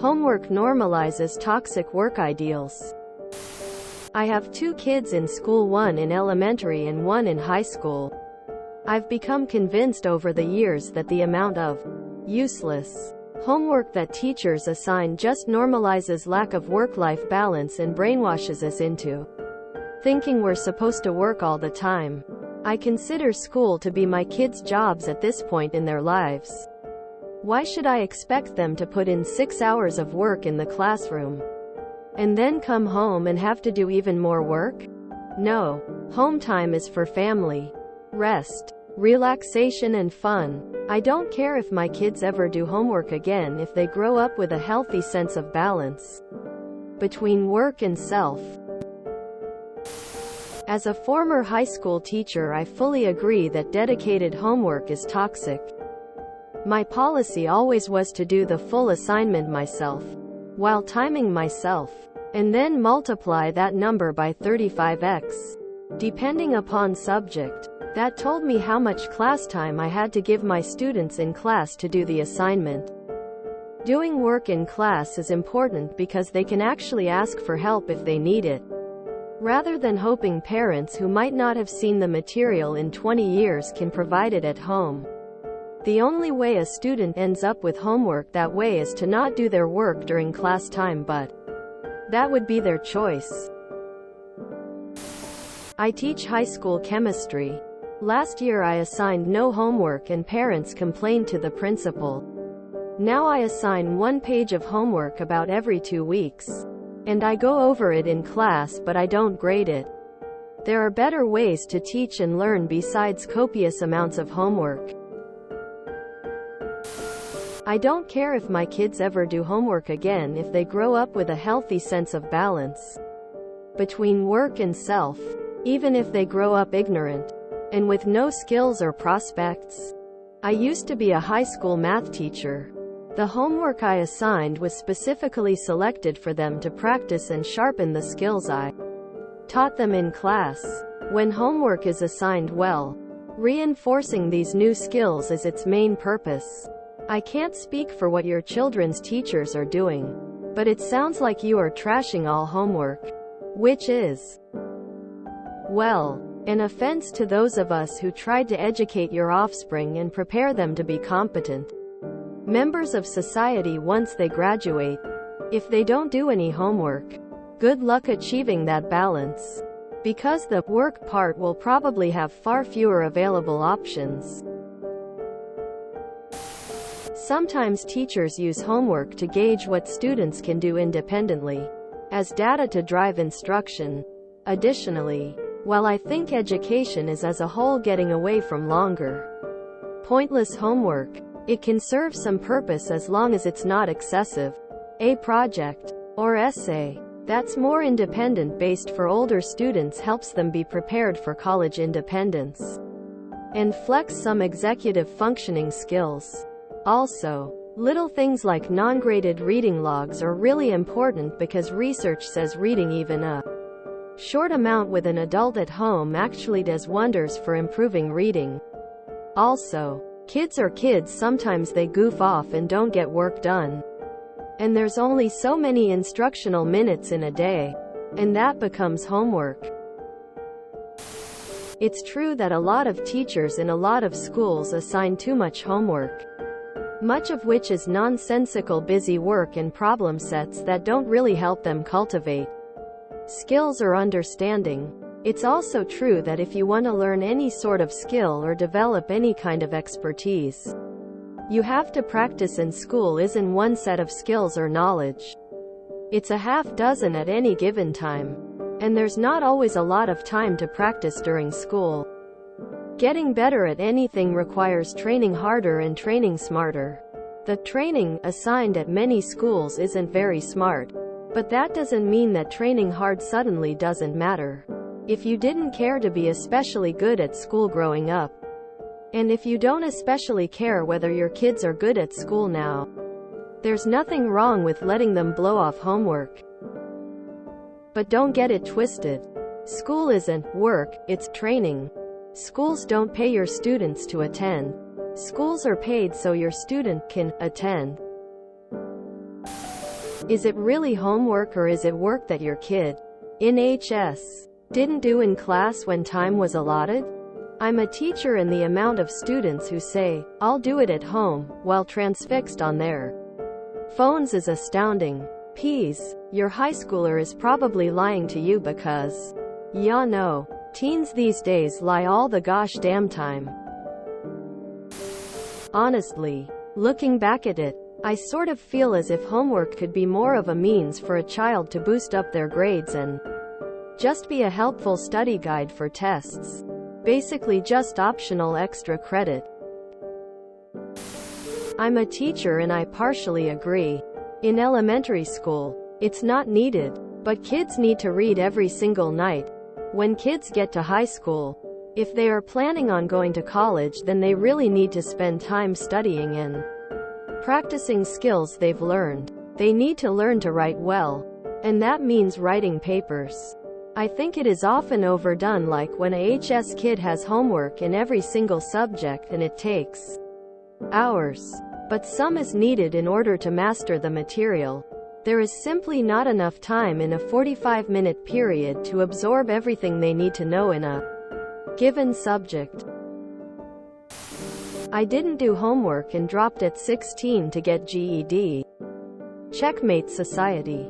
Homework normalizes toxic work ideals. I have 2 kids in school, one in elementary and one in high school. I've become convinced over the years that the amount of useless homework that teachers assign just normalizes lack of work-life balance and brainwashes us into thinking we're supposed to work all the time. I consider school to be my kids' jobs at this point in their lives. Why should I expect them to put in 6 hours of work in the classroom and then come home and have to do even more work? No. Home time is for family, rest, relaxation and fun. I don't care if my kids ever do homework again if they grow up with a healthy sense of balance between work and self. As a former high school teacher, I fully agree that dedicated homework is toxic. My policy always was to do the full assignment myself, while timing myself, and then multiply that number by 35x, depending upon subject. That told me how much class time I had to give my students in class to do the assignment. Doing work in class is important because they can actually ask for help if they need it, rather than hoping parents who might not have seen the material in 20 years can provide it at home. The only way a student ends up with homework that way is to not do their work during class time, but that would be their choice. I teach high school chemistry. Last year I assigned no homework and parents complained to the principal. Now I assign 1 page of homework about every 2 weeks. And I go over it in class, but I don't grade it. There are better ways to teach and learn besides copious amounts of homework. I don't care if my kids ever do homework again if they grow up with a healthy sense of balance between work and self, even if they grow up ignorant and with no skills or prospects. I used to be a high school math teacher. The homework I assigned was specifically selected for them to practice and sharpen the skills I taught them in class. When homework is assigned well, reinforcing these new skills is its main purpose. I can't speak for what your children's teachers are doing, but it sounds like you are trashing all homework, which is, well, an offense to those of us who tried to educate your offspring and prepare them to be competent members of society once they graduate. If they don't do any homework, good luck achieving that balance, because the work part will probably have far fewer available options. Sometimes teachers use homework to gauge what students can do independently, as data to drive instruction. Additionally, while I think education is as a whole getting away from longer, pointless homework, it can serve some purpose as long as it's not excessive. A project or essay that's more independent-based for older students helps them be prepared for college independence and flex some executive functioning skills. Also, little things like non-graded reading logs are really important because research says reading even a short amount with an adult at home actually does wonders for improving reading. Also, kids are kids, sometimes they goof off and don't get work done. And there's only so many instructional minutes in a day, and that becomes homework. It's true that a lot of teachers in a lot of schools assign too much homework, much of which is nonsensical busy work and problem sets that don't really help them cultivate skills or understanding. It's also true that if you want to learn any sort of skill or develop any kind of expertise, you have to practice, and school isn't one set of skills or knowledge. It's a half dozen at any given time. And there's not always a lot of time to practice during school. Getting better at anything requires training harder and training smarter. The training assigned at many schools isn't very smart, but that doesn't mean that training hard suddenly doesn't matter. If you didn't care to be especially good at school growing up, and if you don't especially care whether your kids are good at school now, there's nothing wrong with letting them blow off homework. But don't get it twisted. School isn't work, it's training. Schools don't pay your students to attend. Schools are paid so your student can attend. Is it really homework or is it work that your kid in HS didn't do in class when time was allotted? I'm a teacher, and the amount of students who say, "I'll do it at home," while transfixed on their phones is astounding. Peas, your high schooler is probably lying to you because, yeah, no. Teens these days lie all the gosh damn time. Honestly, looking back at it, I sort of feel as if homework could be more of a means for a child to boost up their grades and just be a helpful study guide for tests. Basically just optional extra credit. I'm a teacher and I partially agree. In elementary school, it's not needed, but kids need to read every single night. When kids get to high school, if they are planning on going to college, then they really need to spend time studying and practicing skills they've learned. They need to learn to write well, and that means writing papers. I think it is often overdone, like when a HS kid has homework in every single subject and it takes hours. But some is needed in order to master the material. There is simply not enough time in a 45-minute period to absorb everything they need to know in a given subject. I didn't do homework and dropped at 16 to get GED. Checkmate society.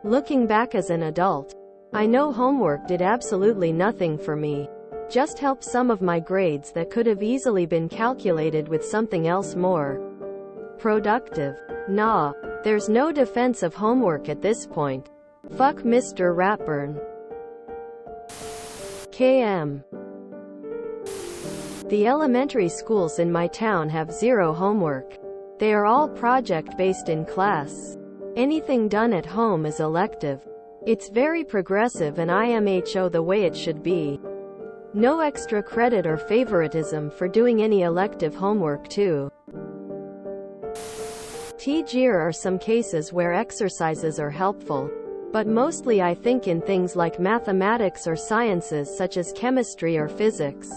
Looking back as an adult, I know homework did absolutely nothing for me. Just helped some of my grades that could have easily been calculated with something else more productive. Nah, there's no defense of homework at this point. Fuck Mr. Ratburn. KM. The elementary schools in my town have zero homework. They are all project-based in class. Anything done at home is elective. It's very progressive and IMHO the way it should be. No extra credit or favoritism for doing any elective homework too. There are some cases where exercises are helpful, but mostly I think in things like mathematics or sciences such as chemistry or physics.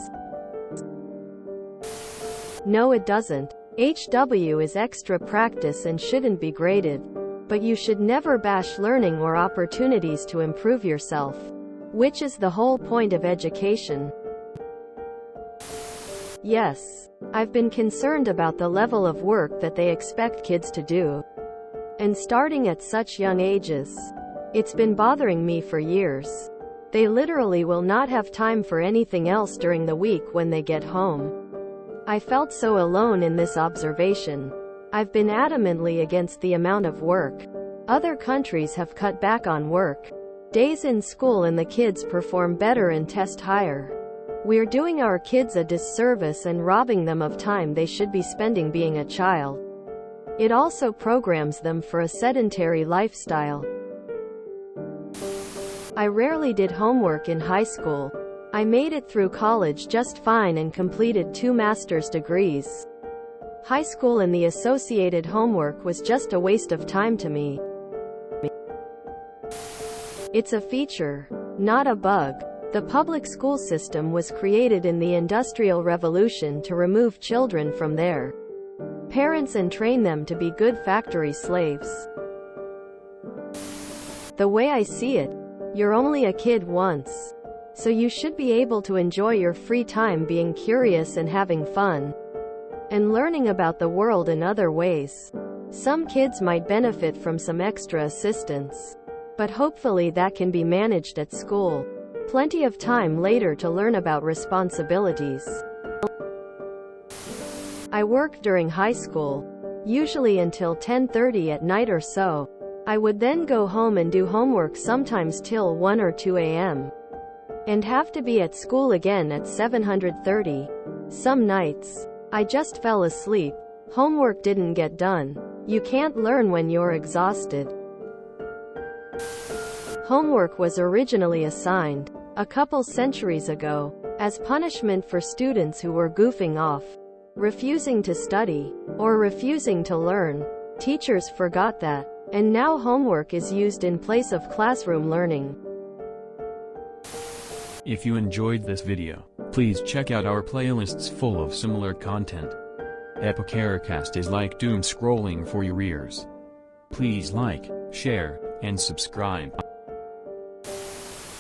No, it doesn't. HW is extra practice and shouldn't be graded. But you should never bash learning or opportunities to improve yourself, which is the whole point of education. Yes, I've been concerned about the level of work that they expect kids to do. And starting at such young ages, it's been bothering me for years. They literally will not have time for anything else during the week when they get home. I felt so alone in this observation. I've been adamantly against the amount of work. Other countries have cut back on work days in school and the kids perform better and test higher. We're doing our kids a disservice and robbing them of time they should be spending being a child. It also programs them for a sedentary lifestyle. I rarely did homework in high school. I made it through college just fine and completed 2 master's degrees. High school and the associated homework was just a waste of time to me. It's a feature, not a bug. The public school system was created in the Industrial Revolution to remove children from their parents and train them to be good factory slaves. The way I see it, you're only a kid once. So you should be able to enjoy your free time being curious and having fun. And learning about the world in other ways. Some kids might benefit from some extra assistance. But hopefully that can be managed at school. Plenty of time later to learn about responsibilities. I worked during high school, usually until 10:30 at night or so. I would then go home and do homework sometimes till 1 or 2 a.m. and have to be at school again at 7:30. Some nights, I just fell asleep. Homework didn't get done. You can't learn when you're exhausted. Homework was originally assigned, a couple centuries ago, as punishment for students who were goofing off, refusing to study, or refusing to learn. Teachers forgot that, and now homework is used in place of classroom learning. If you enjoyed this video, please check out our playlists full of similar content. Epicaricast is like doom scrolling for your ears. Please like, share, and subscribe.